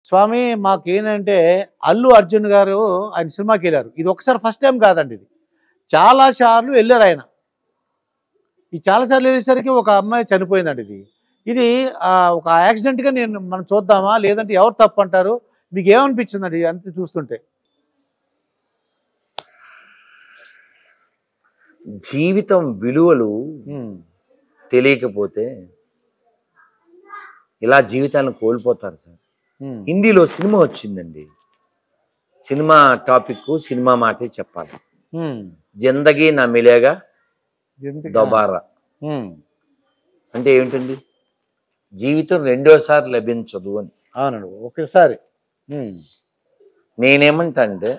స్వామి మాకేంటంటే అల్లు అర్జున్ గారు ఆయన సినిమాకి వెళ్ళారు. ఇది ఒకసారి ఫస్ట్ టైం కాదండి, ఇది చాలా సార్లు వెళ్ళారు ఆయన. ఈ చాలా సార్లు వెళ్ళేసరికి ఒక అమ్మాయి చనిపోయిందండి. ఇది ఒక యాక్సిడెంట్గా మనం చూద్దామా, లేదంటే ఎవరు తప్పు అంటారు? మీకు ఏమనిపించిందండి అంత చూస్తుంటే? జీవితం విలువలు తెలియకపోతే ఇలా జీవితాలను కోల్పోతారు సార్. హిందీలో సినిమా వచ్చిందండి. సినిమా టాపిక్ సినిమా మాటే చెప్పాలి. జిందగీ నా మిలేగా దోబారా అంటే ఏమిటండి? జీవితం రెండోసారి లభించదు అని. అవునండి, ఒకేసారి. నేనేమంటా అంటే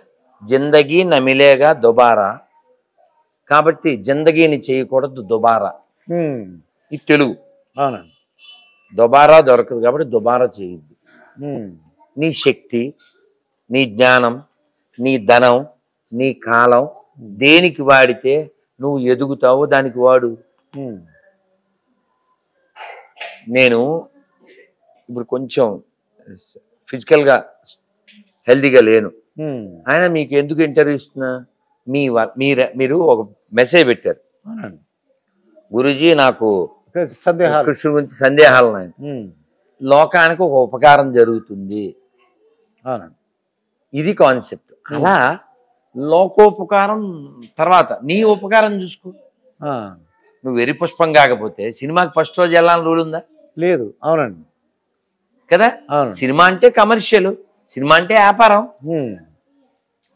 జిందగీ నా మిలేగా దోబారా, కాబట్టి జిందగీని చేయకూడదు దుబారా. ఇది తెలుగు. అవునండి, దుబారా దొరకదు కాబట్టి దుబారా చేయద్దు. నీ శక్తి, నీ జ్ఞానం, నీ ధనం, నీ కాలం దేనికి వాడితే నువ్వు ఎదుగుతావో దానికి వాడు. నేను ఇప్పుడు కొంచెం ఫిజికల్గా హెల్తీగా లేను. ఆయన మీకు ఎందుకు ఇంటర్వ్యూ ఇస్తున్నా, మీరు ఒక మెసేజ్ పెట్టారు, గురూజీ నాకు కృష్ణుడి గురించి సందేహాలు ఉన్నాయి, లోకానికి ఒక ఉపకారం జరుగుతుంది. ఇది కాన్సెప్ట్. అలా లోకోపకారం తర్వాత నీ ఉపకారం చూసుకో. నువ్వు వెర్రి పుష్పం కాకపోతే సినిమాకి ఫస్ట్ రోజు వెళ్ళాలని రూల్ ఉందా? లేదు. అవునండి కదా. సినిమా అంటే కమర్షియల్, సినిమా అంటే వ్యాపారం.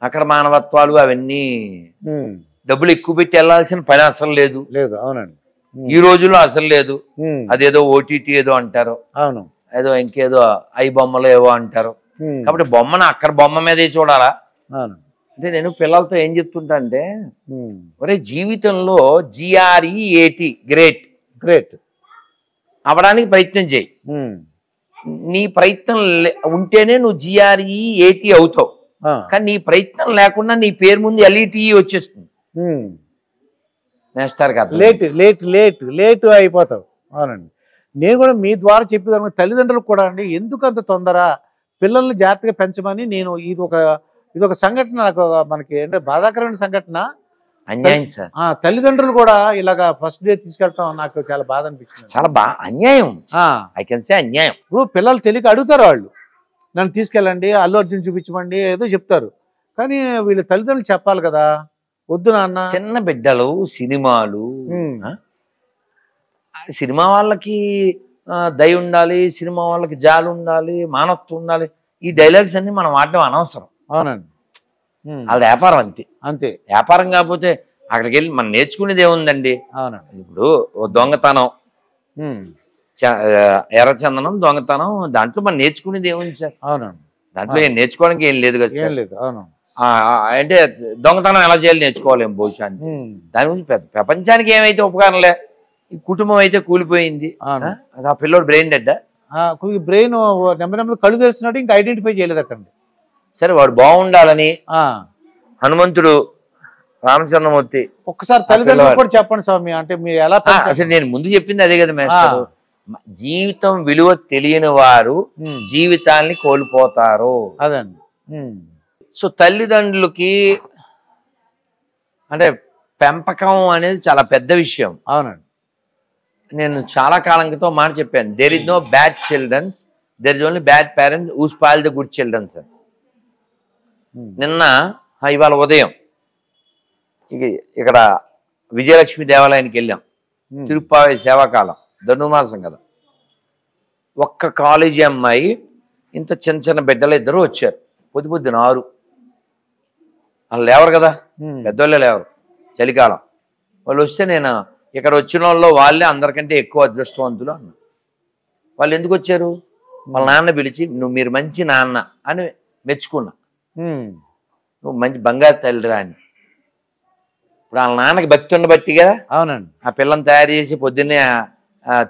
అక్కడ మానవత్వాలు అవన్నీ డబ్బులు ఎక్కువ పెట్టి వెళ్ళాల్సిన పని అసలు లేదు. లేదు. అవునండి, ఈ రోజుల్లో అసలు లేదు. అదేదో ఓటీటీ ఏదో అంటారు, అవును, ఏదో ఇంకేదో ఐ బొమ్మలు ఏవో అంటారు. కాబట్టి బొమ్మను అక్కడ బొమ్మ మీదే చూడాలా? అంటే నేను పిల్లలతో ఏం చెప్తుంటా అంటే, ఒరే జీవితంలో GREAT గ్రేట్ గ్రేట్ అవ్వడానికి ప్రయత్నం చేయి. నీ ప్రయత్నం ఉంటేనే నువ్వు GREAT అవుతావు. కానీ నీ ప్రయత్నం లేకుండా నీ పేరు ముందు LETE వచ్చేస్తుంది. నేస్తారు కదా, లేట్ అయిపోతావు. అవునండి, నేను కూడా మీ ద్వారా చెప్పేదాన్ని తల్లిదండ్రులకు కూడా అండి, ఎందుకు అంత తొందర, పిల్లల్ని జాగ్రత్తగా పెంచమని. నేను ఇది ఒక సంఘటన, నాకు మనకి అంటే బాధాకరమైన సంఘటన. అన్యాయం సార్. తల్లిదండ్రులు కూడా ఇలాగా ఫస్ట్ డే తీసుకెళ్ళటం నాకు చాలా బాధ అనిపించింది. చాలా అన్యాయం. ఐ కెన్ సే అన్యాయం. ఇప్పుడు పిల్లలు తెలియక అడుగుతారు, వాళ్ళు నన్ను తీసుకెళ్ళండి, అల్లు అర్జున్ చూపించమండి ఏదో చెప్తారు. కానీ వీళ్ళ తల్లిదండ్రులు చెప్పాలి కదా, వద్దు నాన్న. చిన్న బిడ్డలు సినిమాలు, సినిమా వాళ్ళకి దయ ఉండాలి, సినిమా వాళ్ళకి జాలి ఉండాలి, మానవత్వం ఉండాలి. ఈ డైలాగ్స్ అన్ని మనం వాడడం అనవసరం. అవునండి, వాళ్ళ వ్యాపారం అంతే. అంతే వ్యాపారం కాకపోతే అక్కడికి వెళ్ళి మనం నేర్చుకునేది ఏముందండి? అవునండి, ఇప్పుడు దొంగతనం, ఎర్రచందనం, దొంగతనం, దాంట్లో మనం నేర్చుకునేది ఏముంది సార్? అవునండి, దాంట్లో ఏం నేర్చుకోవడానికి ఏం లేదు కదా. ఏం లేదు. అవును, అంటే దొంగతనం ఎలా చేయాలి నేర్చుకోవాలేం బహుశా. దాని గురించి ప్రపంచానికి ఏమైతే ఉపకారంలే. ఈ కుటుంబం అయితే కూలిపోయింది, ఆ పిల్లోడు బ్రెయిన్ డెడ్. బ్రెయిన్ నెమ్మది కళ్ళు తెరిచినట్టు ఇంకా ఐడెంటిఫై చేయలేదటండి. సరే, వాడు బాగుండాలని హనుమంతుడు రామచంద్రమూర్తి ఒక్కసారి తల్లిదండ్రులు కూడా చెప్పండి స్వామి, అంటే మీరు ఎలా. అసలు నేను ముందు చెప్పింది అదే కదా మేస్టర్. జీవితం విలువ తెలియని వారు జీవితాన్ని కోల్పోతారు. అదండి. సో తల్లిదండ్రులకి అంటే పెంపకం అనేది చాలా పెద్ద విషయం. అవునండి, నేను చాలా కాలం క్రితం మాట చెప్పాను, there is no bad childrens, there is only bad parents who spoil the good childrens. నిన్న ఇవాళ ఉదయం ఇక్కడ విజయలక్ష్మి దేవాలయానికి వెళ్ళాం. తిరుప్పావై సేవాకాలం, ధనుర్మాసం కదా. ఒక్క కాలేజీ అమ్మాయి, ఇంత చిన్న చిన్న బిడ్డలు ఇద్దరు వచ్చారు. పొద్దున 6. వాళ్ళు లేవరు కదా, పెద్దోళ్ళే లేవరు, చలికాలం. వాళ్ళు వస్తే నేను ఇక్కడ వచ్చిన వాళ్ళు వాళ్ళే అందరికంటే ఎక్కువ అదృష్టవంతులు అన్నా. వాళ్ళు ఎందుకు వచ్చారు? వాళ్ళ నాన్న పిలిచి మీరు మంచి నాన్న అని మెచ్చుకున్నా. నువ్వు మంచి బంగారు తల్లిరా అని. ఇప్పుడు వాళ్ళ నాన్నకి భక్తి ఉండబట్టి కదా. అవునండి, ఆ పిల్లని తయారు చేసి పొద్దున్నే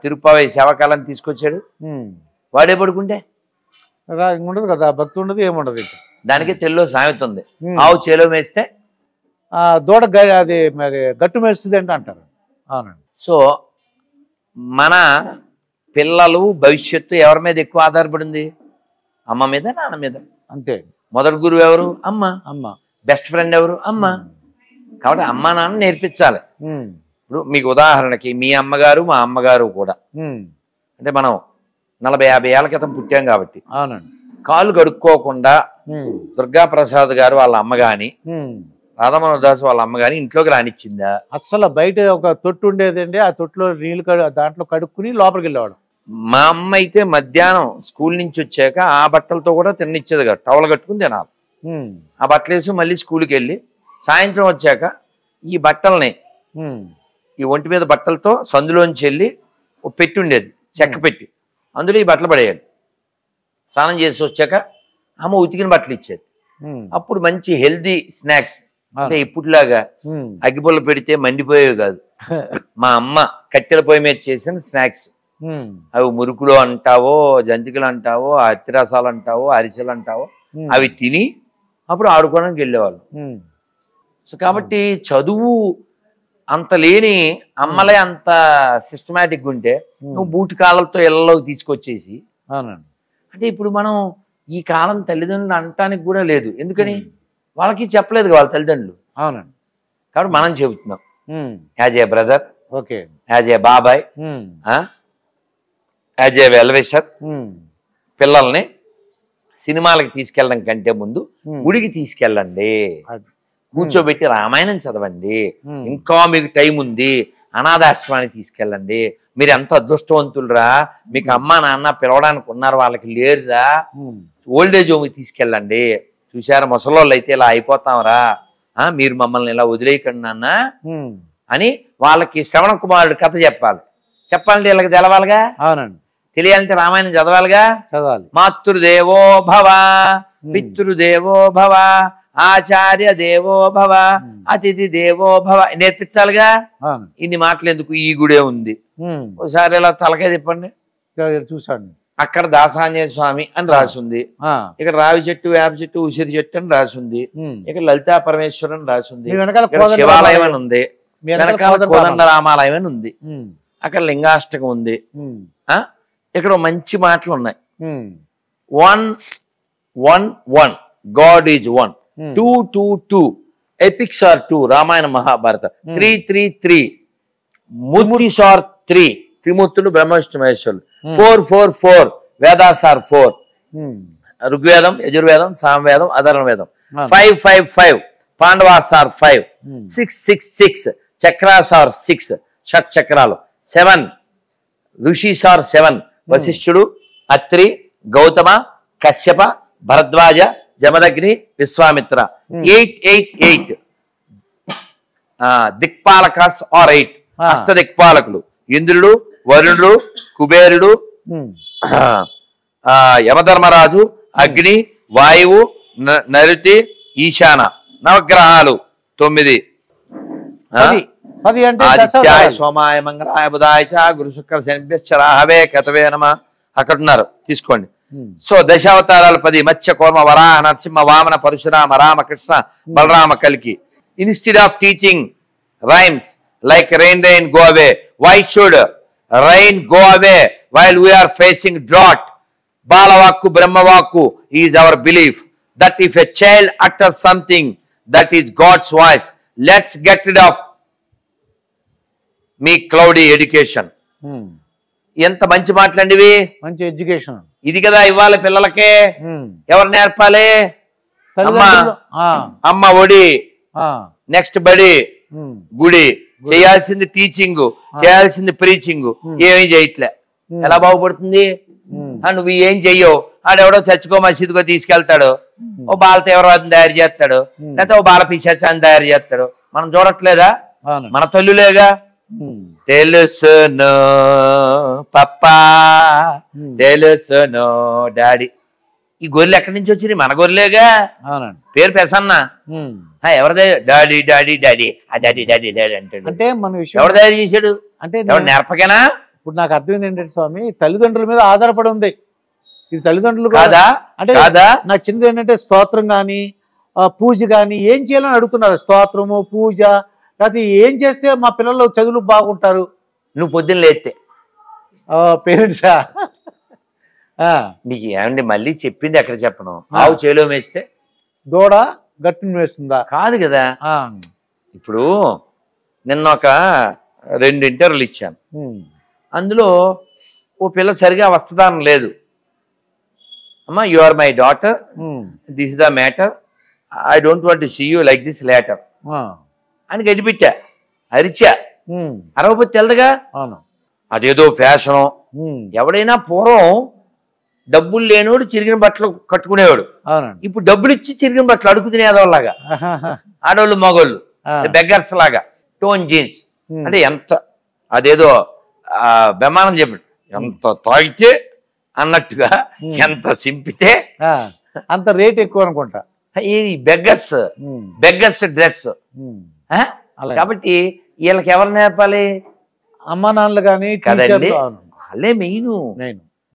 తిరుప్పావై సేవాకాలాన్ని తీసుకొచ్చాడు. వాడే పడుకుంటే ఉండదు కదా, భక్తి ఉండదు, ఏముండదు. దానికి తెల్లో సామెత ఉంది, ఆవు చేలో మేస్తే దూడ అది మరి గట్టు మేస్తుంది అంటే అంటారు. అవునండి. సో మన పిల్లలు భవిష్యత్తు ఎవరి మీద ఎక్కువ ఆధారపడింది? అమ్మ మీద నాన్న మీద. అంతే. మొదటి గురువు ఎవరు? అమ్మ. అమ్మ. బెస్ట్ ఫ్రెండ్ ఎవరు? అమ్మ. కాబట్టి అమ్మ నాన్న నేర్పించాలి. ఇప్పుడు మీకు ఉదాహరణకి మీ అమ్మగారు మా అమ్మగారు కూడా, అంటే మనం 40-50 ఏళ్ల క్రితం పుట్టాం కాబట్టి అవునండి, కాళ్ళు కడుక్కోకుండా దుర్గాప్రసాద్ గారు వాళ్ళ అమ్మ గాని రాధామోహన్ దాస్ వాళ్ళ అమ్మ గాని ఇంట్లోకి రానిచ్చిందా? అసలు బయట ఒక తొట్టు ఉండేదండి, ఆ తొట్టులో నీళ్లు దాంట్లో కడుక్కుని లోపలికి వెళ్ళేవాడు. మా అమ్మ అయితే మధ్యాహ్నం స్కూల్ నుంచి వచ్చాక ఆ బట్టలతో కూడా తిననిచ్చేది కాదు, టవల్ కట్టుకుని తినాలి. ఆ బట్టలు వేసి మళ్ళీ స్కూల్కి వెళ్ళి సాయంత్రం వచ్చాక ఈ బట్టల్ని ఈ ఒంటి మీద బట్టలతో సందులోంచి వెళ్ళి ఒక పెట్టి ఉండేది, చెక్క పెట్టి, అందులో ఈ బట్టలు పడేయాలి. స్నానం చేసి వచ్చాక అమ్మ ఉతికిన బట్టలు ఇచ్చేది. అప్పుడు మంచి హెల్దీ స్నాక్స్, అంటే ఇప్పుడులాగా అగ్గిపుల్ల పెడితే మండిపోయేవి కాదు. మా అమ్మ కట్టెల పొయ్యి మీద చేసిన స్నాక్స్, అవి మురుకులు అంటావో, జంతికలు అంటావో, అత్తిరసాలు అంటావో, అరిసెలు అంటావో, అవి తిని అప్పుడు ఆడుకోవడానికి వెళ్ళేవాళ్ళు. సో కాబట్టి చదువు అంత లేని అమ్మలే అంత సిస్టమేటిక్గా ఉంటే నువ్వు బూటి కాళ్ళతో ఇళ్లలోకి తీసుకొచ్చేసి, అంటే ఇప్పుడు మనం ఈ కాలం తల్లిదండ్రులు అనటానికి కూడా లేదు. ఎందుకని? వాళ్ళకి చెప్పలేదు వాళ్ళ తల్లిదండ్రులు. అవునండి. కాబట్టి మనం చెబుతున్నాం as a brother, okay, as a బాబాయ్, యాజ్ ఏ వెల్విషర్, పిల్లల్ని సినిమాలకి తీసుకెళ్ళడం కంటే ముందు గుడికి తీసుకెళ్ళండి, కూర్చోబెట్టి రామాయణం చదవండి, ఇంకా మీకు టైం ఉంది, అనాథాశ్రమానికి తీసుకెళ్ళండి. మీరు ఎంత అదృష్టవంతులరా, మీకు అమ్మ నాన్న పిలవడానికి ఉన్నారు, వాళ్ళకి లేరురా, ఓల్డేజ్ హోమ్కి తీసుకెళ్ళండి. చూసారా ముసలోళ్ళు అయితే ఇలా అయిపోతాంరా, మీరు మమ్మల్ని ఇలా వదిలేయకండి నాన్న అని వాళ్ళకి శ్రవణ కుమారుడు కథ చెప్పాలి. చెప్పాలంటే వీళ్ళకి తెలవాలిగా. అవునండి. తెలియాలంటే రామాయణం చదవాలిగా. చదవాలి. మాతృదేవో భవ, పితృదేవో భవ, ఆచార్య దేవో భవ, అతిథి దేవో భవ నేర్పించాలిగా. ఇన్ని మాటలు ఎందుకు? ఈ గుడే ఉంది. ఒకసారి ఇలా తలకాయ తిప్పండి, చూసాను. అక్కడ దాసాంజనేయ స్వామి అని రాసింది, ఇక్కడ రావి చెట్టు, వేప చెట్టు, ఉసిరి చెట్టు అని రాసింది, ఇక్కడ లలితా పరమేశ్వరం అని రాసింది, శివాలయం అని ఉంది, వెనకాల కోదండ రామాలయం అని ఉంది, అక్కడ లింగాష్టకం ఉంది, ఇక్కడ మంచి మాటలు ఉన్నాయి. 1 1 1 God is 1, 2 2 2 epics are 2 Ramayana Mahabharata, 3 3 3 murtis are 3 త్రిమూర్తులు బ్రహ్మ విష్ణు మహేశ్వరులు, 4 4 4 Vedas are 4 Rigvedam, Yajurvedam, Samavedam, Atharva Vedam, 5 5 5 Pandavas are 5, 6 6 6 chakras are 6 షట్ చక్రాలు, 7 ఋషిస్ ఆర్ 7 వశిష్ఠుడు, అత్రి, గౌతమ, కశ్యప, భరద్వాజ, జమదగ్ని, విశ్వామిత్ర, 8 8 8 దిక్పాలకాస్ ఆర్ 8 అష్ట దిక్పాలకులు, ఇంద్రుడు, వరుణుడు, కుబేరుడు, యమధర్మరాజు, అగ్ని, వాయువు, నరుతి, ఈశాన, నవగ్రహాలు 9, ఆదిత్యాయ సోమాయ మంగళాయ బుధాయ చ గురు శుక్ర శనిభ్యశ్చ రాహవే కతవే నమ. అక్కడ ఉన్నారు, తీసుకోండి. సో దశావతారాలు 10, మత్స్య కూర్మ వరాహ నరసింహ వామన పరశురామ రామ కృష్ణ బలరామ కల్కి. Instead of teaching rhymes like rain go away, why should rain go away while we are facing drought? Balavakku Brahmavakku is our belief that if a child utters something that is God's voice, let's get rid of me cloudy education. ఎంత మంచి మాటలండివి, మంచి education ఇది కదా ఇవ్వాలి పిల్లలకే. ఎవరు నేర్పాలి? అమ్మ ఒడి, నెక్స్ట్ బడి, గుడి. చేయాల్సింది టీచింగ్, చేయాల్సింది ప్రీచింగ్, ఏమీ చేయట్లే. ఎలా బాగుపడుతుంది? నువ్వు ఏం చెయ్యవు, ఆడెవడో చచ్చుకో మసీదుకో తీసుకెళ్తాడు, ఓ బాల తీవ్రవాదం తయారు చేస్తాడు, లేకపోతే ఓ బాల పిశాచాన్ని తయారు చేస్తాడు. మనం చూడట్లేదా? మన తల్లులేగా. తెలుసును పప్పా, తెలుసును డాడీ. ఈ గొర్రెలు ఎక్కడి నుంచి వచ్చింది? మన గొర్రెలేగా. పేరు పెసన్న. ఎవరిదే? డాడీ డాడీ డాడీ, ఆ డాడీ డాడీ డాడీ అంటాడు. అంటే మన విషయం ఎవరు తయారు చేశాడు? అంటే నేర్పకేనా? ఇప్పుడు నాకు అర్థమైంది ఏంటంటే స్వామి, తల్లిదండ్రుల మీద ఆధారపడి ఉంది ఇది. తల్లిదండ్రులు కాదా? అంటే నాకు చిన్నది ఏంటంటే స్తోత్రం కానీ పూజ కానీ ఏం చేయాలని అడుగుతున్నారు. స్తోత్రము, పూజ, లేకపోతే ఏం చేస్తే మా పిల్లలు చదువులు బాగుంటారు? నువ్వు పొద్దున్న లేస్తే పేరెంట్సా మీకు ఏమండి మళ్ళీ చెప్పింది ఎక్కడ చెప్పను? ఆవు చేలో మేస్తే దూడ గట్టును వేస్తుందా? కాదు కదా. ఇప్పుడు నిన్న ఒక 2 ఇంటర్వ్యూలు ఇచ్చాను. అందులో ఓ పిల్ల సరిగా వస్తదానం లేదు. అమ్మా, you are my daughter, this is the matter, I don't want to see you like this later అని గడిపెట్టా, అరిచా. అరవపోతే తెలదుగా. అదేదో ఫ్యాషను. ఎవడైనా పూర్వం డబ్బులు లేనివాడు చిరిగిన బట్టలు కట్టుకునేవాడు. ఇప్పుడు డబ్బులు ఇచ్చి చిరిగిన బట్టలు అడుగు తినేదోళ్ళలాగా, ఆడవాళ్ళు మగోళ్ళు బెగ్గర్స్ లాగా టోన్ జీన్స్. అంటే ఎంత అదేదో బెమానం చెప్పాడు, ఎంత తాగితే అన్నట్టుగా, ఎంత సింపితే అంత రేట్ ఎక్కువ అనుకుంటా. ఈ బెగ్గర్స్ డ్రెస్. కాబట్టి వీళ్ళకి ఎవరు నేర్పాలి? అమ్మా నాన్నలు కానీ కదండి, వాళ్ళే మెయిన్.